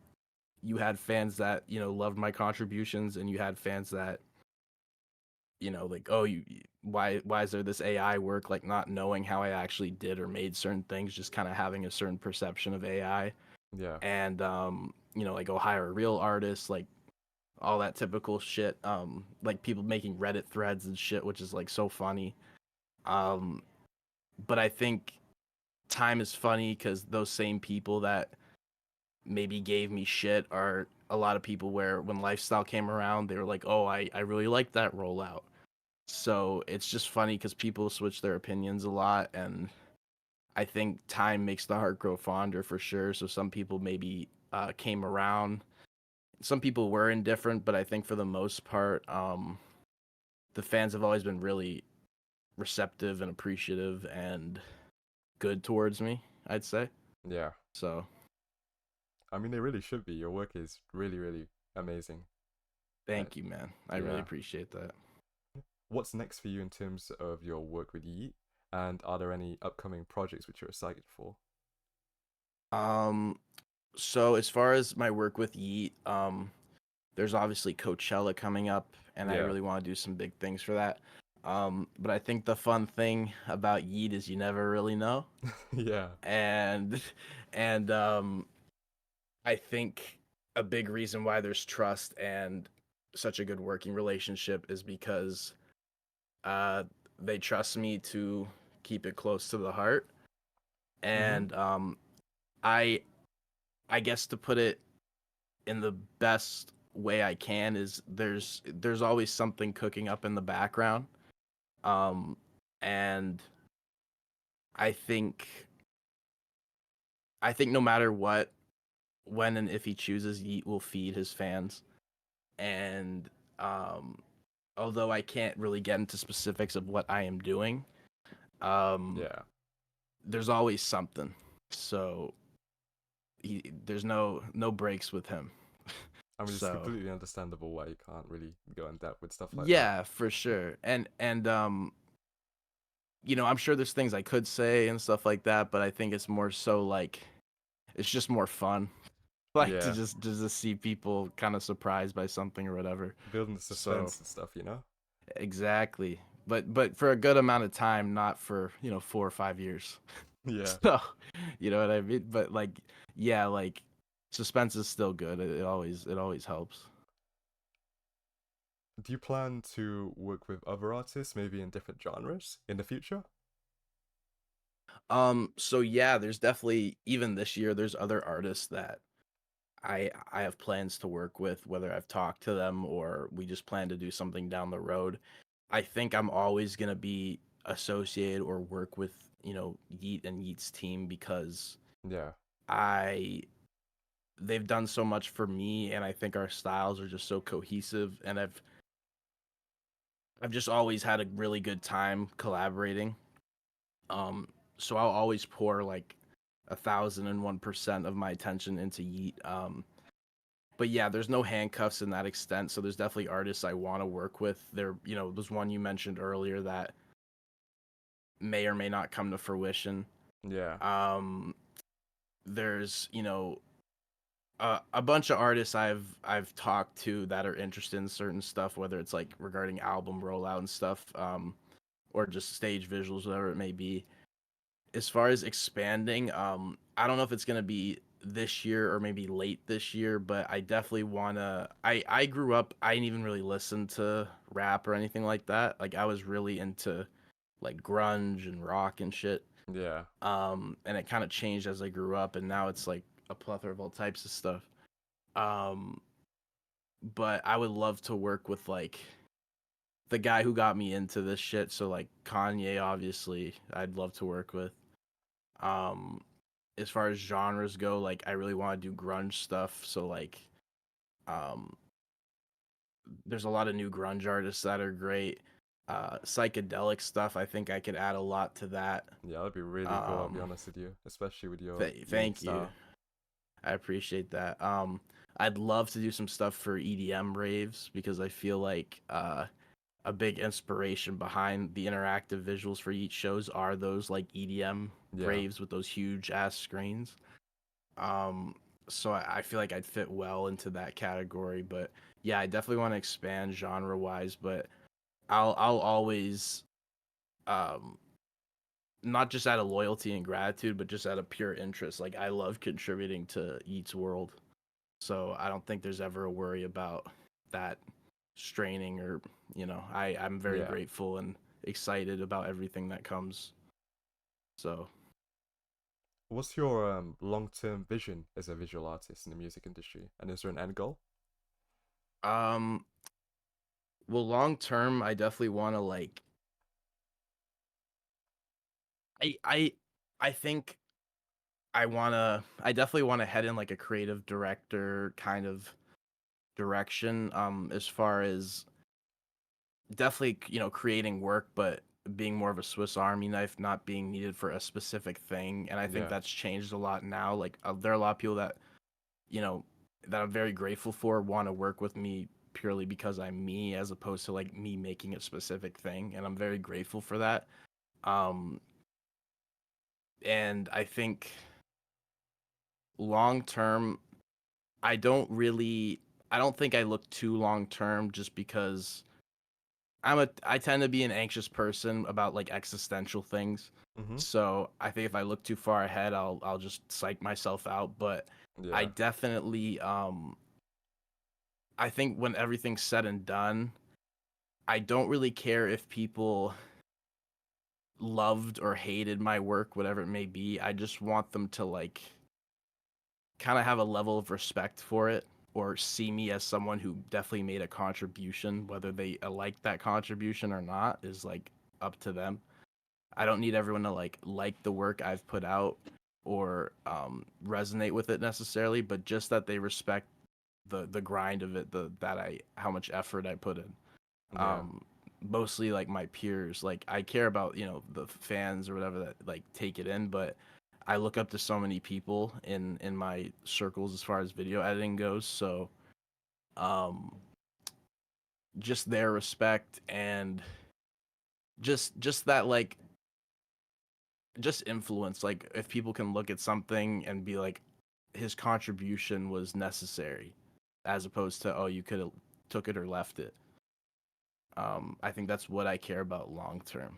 you had fans that loved my contributions, and you had fans that like, oh, why is there this AI work, like not knowing how I actually did or made certain things, just kind of having a certain perception of AI. Yeah. And like, go hire a real artist, like all that typical shit. Like people making Reddit threads and shit, which is like so funny. um but I think time is funny because those same people that maybe gave me shit are a lot of people where when lifestyle came around, they were like, oh, I really like that rollout. So it's just funny because people switch their opinions a lot, and I think time makes the heart grow fonder for sure. So some people maybe came around. Some people were indifferent, but I think for the most part, the fans have always been really receptive and appreciative and good towards me, I'd say. Yeah. So I mean, they really should be. Your work is really, really amazing. Uh, thank you, man. I really yeah. appreciate that. What's next for you in terms of your work with Yeet? And are there any upcoming projects which you're excited for? Um, so as far as my work with Yeet, there's obviously Coachella coming up, and I Yeah. really want to do some big things for that. But I think the fun thing about Yeet is you never really know, Yeah. and and I think a big reason why there's trust and such a good working relationship is because uh, they trust me to keep it close to the heart. Mm-hmm. And I I guess to put it in the best way I can is there's always something cooking up in the background. Um, and I think I think no matter what, when and if he chooses, Yeet will feed his fans. And um, although I can't really get into specifics of what I am doing, um, Yeah. there's always something. So there's no breaks with him. I mean, it's So completely understandable why you can't really go in depth with stuff like that. yeah, for sure. And I'm sure there's things I could say and stuff like that, but I think it's more so like it's just more fun, like to Yeah, just see people kind of surprised by something or whatever. building the So suspense and stuff, you know? exactly, but for a good amount of time, not for 4 or 5 years. Yeah. So you know what I mean. But like, yeah, like suspense is still good. It always helps. Do you plan to work with other artists, maybe in different genres in the future? So yeah, there's definitely even this year there's other artists that I have plans to work with, whether I've talked to them or we just plan to do something down the road. I think I'm always gonna be associated or work with, Yeet and Yeet's team because Yeah, I they've done so much for me and I think our styles are just so cohesive and I've just always had a really good time collaborating. Um, so I'll always pour like 1,001% of my attention into Yeet. But yeah, there's no handcuffs in that extent. So there's definitely artists I want to work with. There's one you mentioned earlier that may or may not come to fruition. yeah, Um, there's a bunch of artists I've talked to that are interested in certain stuff, whether it's like regarding album rollout and stuff, or just stage visuals, whatever it may be. As far as expanding, I don't know if it's gonna be this year or maybe late this year, but I definitely wanna. I grew up. I didn't even really listen to rap or anything like that. Like I was really into like grunge and rock and shit. yeah, And it kind of changed as I grew up, and now it's like a plethora of all types of stuff. Um, but I would love to work with like the guy who got me into this shit. So like Kanye, obviously, I'd love to work with. Um, as far as genres go, like I really want to do grunge stuff. So like, um, there's a lot of new grunge artists that are great. Psychedelic stuff, I think I could add a lot to that. yeah. That'd be really cool. I'll be Um, honest with you, especially with your unique Thank you. style. I appreciate that. I'd love to do some stuff for EDM raves because I feel like a big inspiration behind the interactive visuals for each shows are those like EDM Yeah, raves with those huge ass screens. Um, so I feel like I'd fit well into that category. But yeah, I definitely want to expand genre wise. But I'll always um not just out of loyalty and gratitude, but just out of pure interest. Like I love contributing to Yeats World. So I don't think there's ever a worry about that straining or I'm very yeah. grateful and excited about everything that comes. So What's your long-term vision as a visual artist in the music industry? And is there an end goal? um well, long term I definitely want to like I I I think I definitely want to head in like a creative director kind of direction, as far as definitely creating work, but being more of a Swiss Army knife, not being needed for a specific thing. And I think Yeah, that's changed a lot now. Like there are a lot of people that you know that I'm very grateful for want to work with me purely because I'm me, as opposed to like me making a specific thing, and I'm very grateful for that. Um, and I think long term, I don't really, I don't think I look too long term just because I tend to be an anxious person about like existential things. mm-hmm, So I think if I look too far ahead, I'll just psych myself out. But I yeah, definitely I think when everything's said and done, I don't really care if people loved or hated my work, whatever it may be. I just want them to like kind of have a level of respect for it or see me as someone who definitely made a contribution. Whether they like that contribution or not is like up to them. I don't need everyone to like the work I've put out or resonate with it necessarily, but just that they respect the grind of it, the that I how much effort I put in. yeah, Um, Mostly like my peers. Like I care about the fans or whatever that like take it in, but I look up to so many people in my circles as far as video editing goes. So um, just their respect and just that like just influence. Like if people can look at something and be like, his contribution was necessary, as opposed to, oh, you could have took it or left it. I think that's what I care about long term.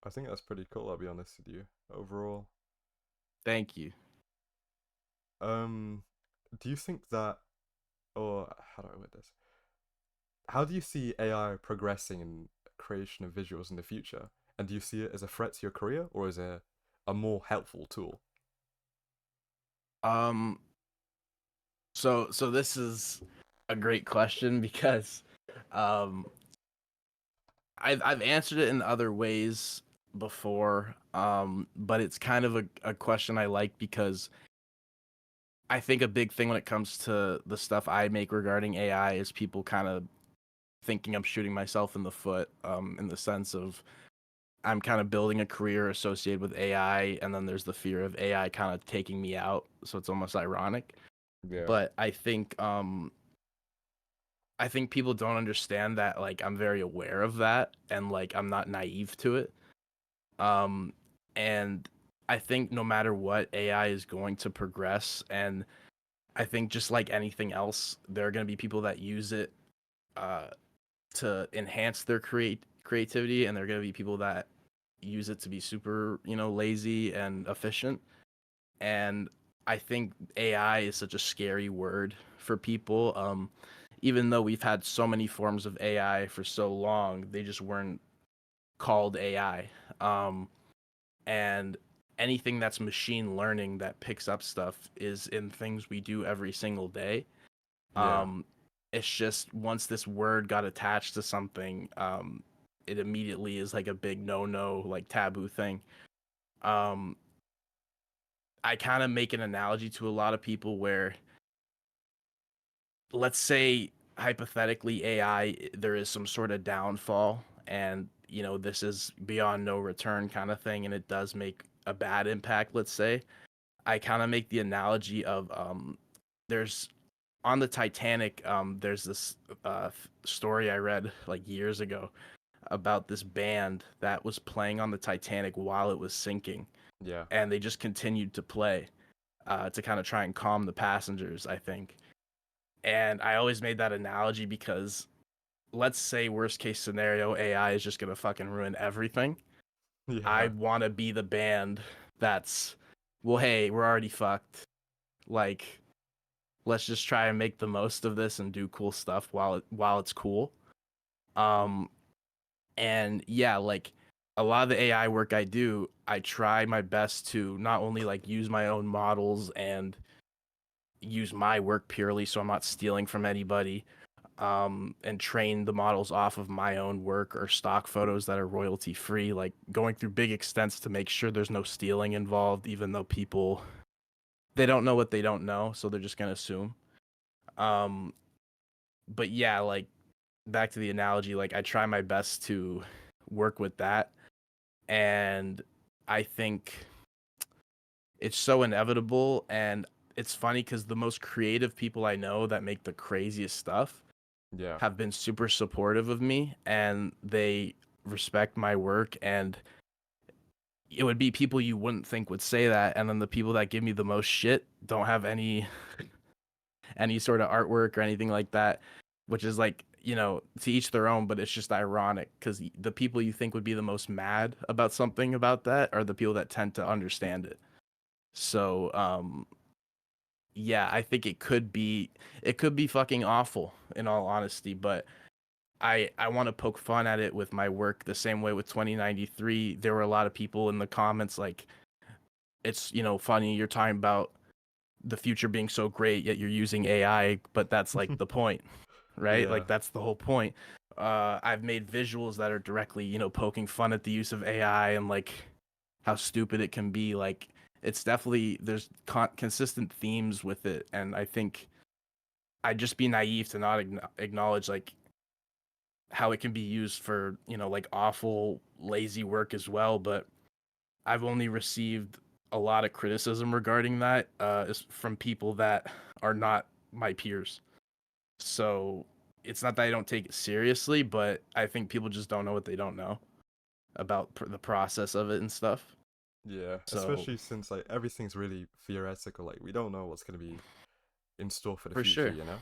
I think that's pretty cool, I'll be honest with you. Overall. Thank you. Um, do you think that, or how do I word this? How do you see AI progressing in creation of visuals in the future? And do you see it as a threat to your career or as a more helpful tool? Um, so this is a great question because um, I've answered it in other ways before, but it's kind of a question I like because I think a big thing when it comes to the stuff I make regarding AI is people kind of thinking I'm shooting myself in the foot, in the sense of I'm kind of building a career associated with AI, and then there's the fear of AI kind of taking me out. So it's almost ironic. Yeah. But I think people don't understand that like I'm very aware of that and like I'm not naive to it. Um, and I think no matter what, AI is going to progress, and I think just like anything else, there are going to be people that use it uh, to enhance their creativity, and there are going to be people that use it to be super, lazy and efficient. And I think AI is such a scary word for people. Even though we've had so many forms of AI for so long, they just weren't called AI. And anything that's machine learning that picks up stuff is in things we do every single day. Yeah. Um, it's just once this word got attached to something, it immediately is like a big no-no, like taboo thing. Um, I kind of make an analogy to a lot of people where, let's say hypothetically AI, there is some sort of downfall, and this is beyond no return kind of thing, and it does make a bad impact. Let's say I kind of make the analogy of there's on the Titanic, there's this story I read like years ago about this band that was playing on the Titanic while it was sinking, Yeah. and they just continued to play to kind of try and calm the passengers, I think. And I always made that analogy because let's say worst case scenario, AI is just gonna fucking ruin everything. I Yeah. want to be the band that's, well, hey, we're already fucked. Like, let's just try and make the most of this and do cool stuff while it's cool. Um, and yeah, like a lot of the AI work I do, I try my best to not only like use my own models and use my work purely, so I'm not stealing from anybody, and train the models off of my own work or stock photos that are royalty free, like going through big extents to make sure there's no stealing involved, even though people, they don't know what they don't know, so they're just gonna assume. Um, but yeah, like back to the analogy, like I try my best to work with that, and I think it's so inevitable. And it's funny because the most creative people I know that make the craziest stuff Yeah. have been super supportive of me, and they respect my work. And it would be people you wouldn't think would say that, and then the people that give me the most shit don't have any sort of artwork or anything like that, which is like, to each their own. But it's just ironic because the people you think would be the most mad about something about that are the people that tend to understand it. So yeah, I think it could be fucking awful in all honesty, but I want to poke fun at it with my work the same way with 2093. There were a lot of people in the comments like, it's, funny you're talking about the future being so great yet you're using AI, but that's like the point, right? Yeah. Like that's the whole point. I've made visuals that are directly, poking fun at the use of AI and like how stupid it can be. Like it's definitely, there's consistent themes with it, and I think I'd just be naive to not acknowledge like how it can be used for, like awful lazy work as well. But I've only received a lot of criticism regarding that from people that are not my peers. So it's not that I don't take it seriously, but I think people just don't know what they don't know about the process of it and stuff. Yeah, So especially since like everything's really theoretical. Like we don't know what's gonna be in store for the for future, sure, you know?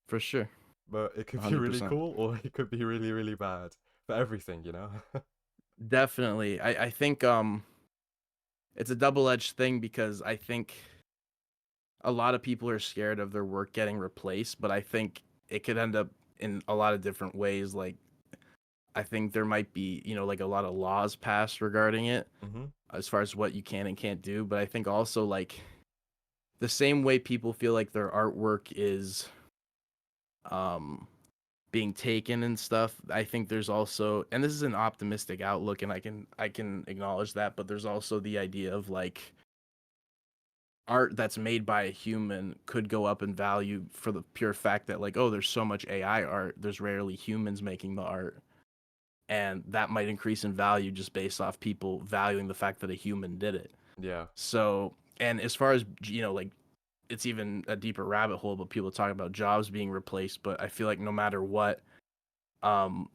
for sure, But it could be really 100%. cool or it could be really, really bad for everything, you know? Definitely. I think it's a double-edged thing because I think a lot of people are scared of their work getting replaced, but I think it could end up in a lot of different ways. Like I think there might be, like a lot of laws passed regarding it Mm-hmm. as far as what you can and can't do, but I think also like the same way people feel like their artwork is um being taken and stuff, I think there's also, and this is an optimistic outlook and I can acknowledge that, but there's also the idea of like art that's made by a human could go up in value for the pure fact that like, oh, there's so much AI art, there's rarely humans making the art, and that might increase in value just based off people valuing the fact that a human did it. Yeah. So, and as far as like it's even a deeper rabbit hole, but people talk about jobs being replaced, but I feel like no matter what, um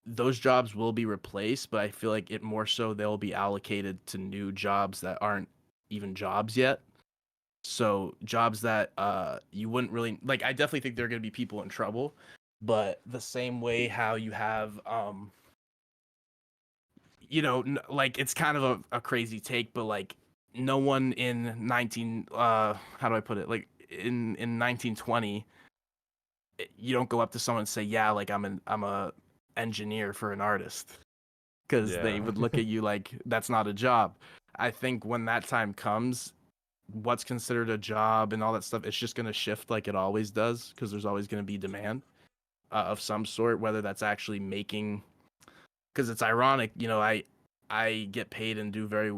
those jobs will be replaced, but I feel like it more so they'll be allocated to new jobs that aren't even jobs yet. So jobs that you wouldn't really like. I definitely think there are going to be people in trouble, but the same way how you have like it's kind of a crazy take, but like no one in 19 how do I put it, like in 1920 you don't go up to someone and say, yeah, like I'm a engineer for an artist, because they Yeah. would look at you like that's not a job. I think when that time comes, what's considered a job and all that stuff, it's just going to shift like it always does because there's always going to be demand of some sort, whether that's actually making. Because it's ironic, I get paid and do very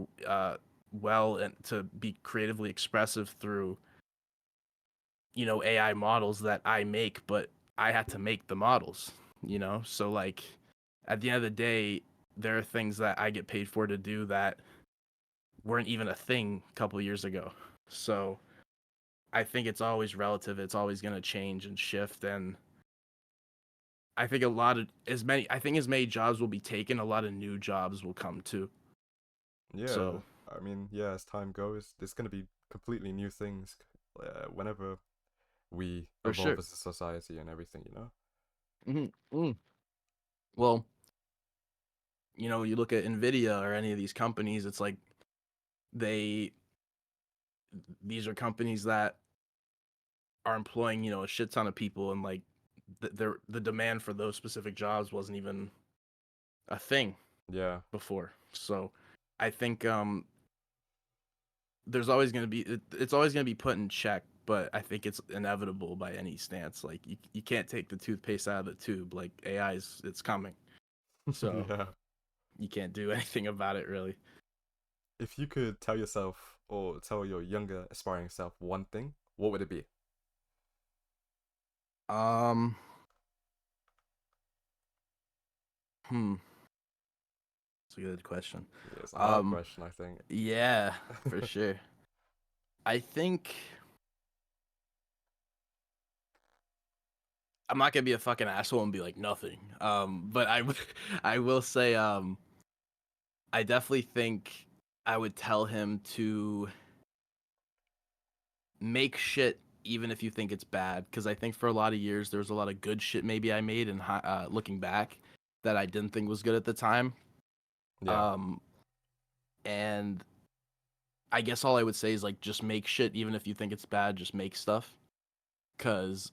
well and to be creatively expressive through AI models that I make, but I had to make the models, so like at the end of the day, there are things that I get paid for to do that weren't even a thing a couple of years ago. So I think it's always relative. It's always going to change and shift. And I think as many jobs will be taken, a lot of new jobs will come too. Yeah. So I mean, yeah, as time goes, there's gonna be completely new things whenever we for evolve sure. as a society and everything, you know? Mm-hmm. Well, you look at Nvidia or any of these companies, it's like they, these are companies that are employing, a shit ton of people, and like the demand for those specific jobs wasn't even a thing Yeah. before. So I think there's always going to be it's always going to be put in check, but I think it's inevitable by any stance. Like you can't take the toothpaste out of the tube. Like AI's, it's coming. So Yeah. you can't do anything about it really. If you could tell yourself or tell your younger aspiring self one thing, what would it be? Um hmm That's a good question. Yeah, it's a hard Um question, I think. yeah, for sure. I think I'm not gonna be a fucking asshole and be like nothing. But I will say, I definitely think I would tell him to make shit even if you think it's bad, because I think for a lot of years there was a lot of good shit maybe I made, and looking back, that I didn't think was good at the time. Yeah. Um, and I guess all I would say is like just make shit even if you think it's bad. Just make stuff, because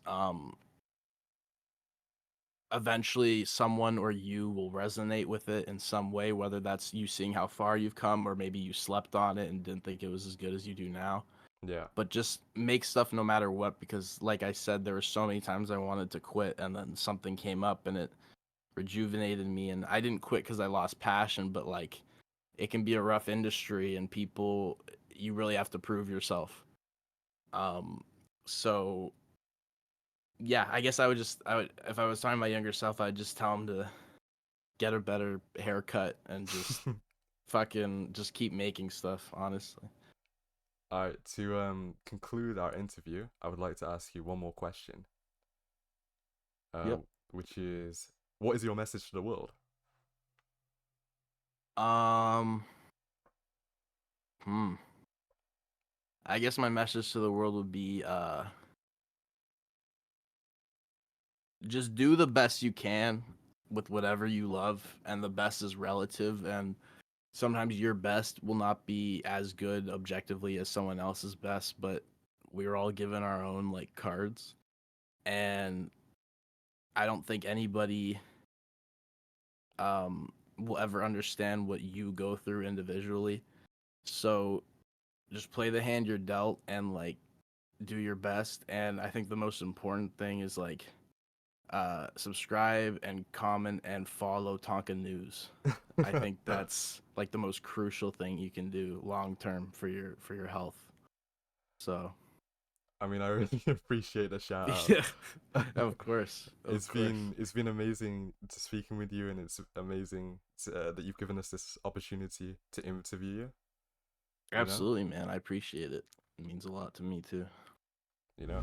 eventually someone or you will resonate with it in some way, whether that's you seeing how far you've come or maybe you slept on it and didn't think it was as good as you do now. Yeah. But just make stuff no matter what, because like I said, there were so many times I wanted to quit and then something came up and it rejuvenated me, and I didn't quit because I lost passion, but like it can be a rough industry and people, you really have to prove yourself. Um so yeah, I guess I would, if I was talking to my younger self, I'd just tell him to get a better haircut and just fucking just keep making stuff, honestly. All right, to conclude our interview, I would like to ask you one more question, uh, Yep. which is, what is your message to the world? Um, hmm. I guess my message to the world would be just do the best you can with whatever you love, and the best is relative, and sometimes your best will not be as good objectively as someone else's best, but we're all given our own like cards, and I don't think anybody will ever understand what you go through individually. So just play the hand you're dealt and like do your best. And I think the most important thing is like subscribe and comment and follow Tonka News. I think that's like the most crucial thing you can do long term for your health. So I mean, I really appreciate the shout yeah, out. of course, of course. It's been amazing to speaking with you, and it's amazing that you've given us this opportunity to interview you. You know, Absolutely, man. I appreciate it. It means a lot to me too. you know.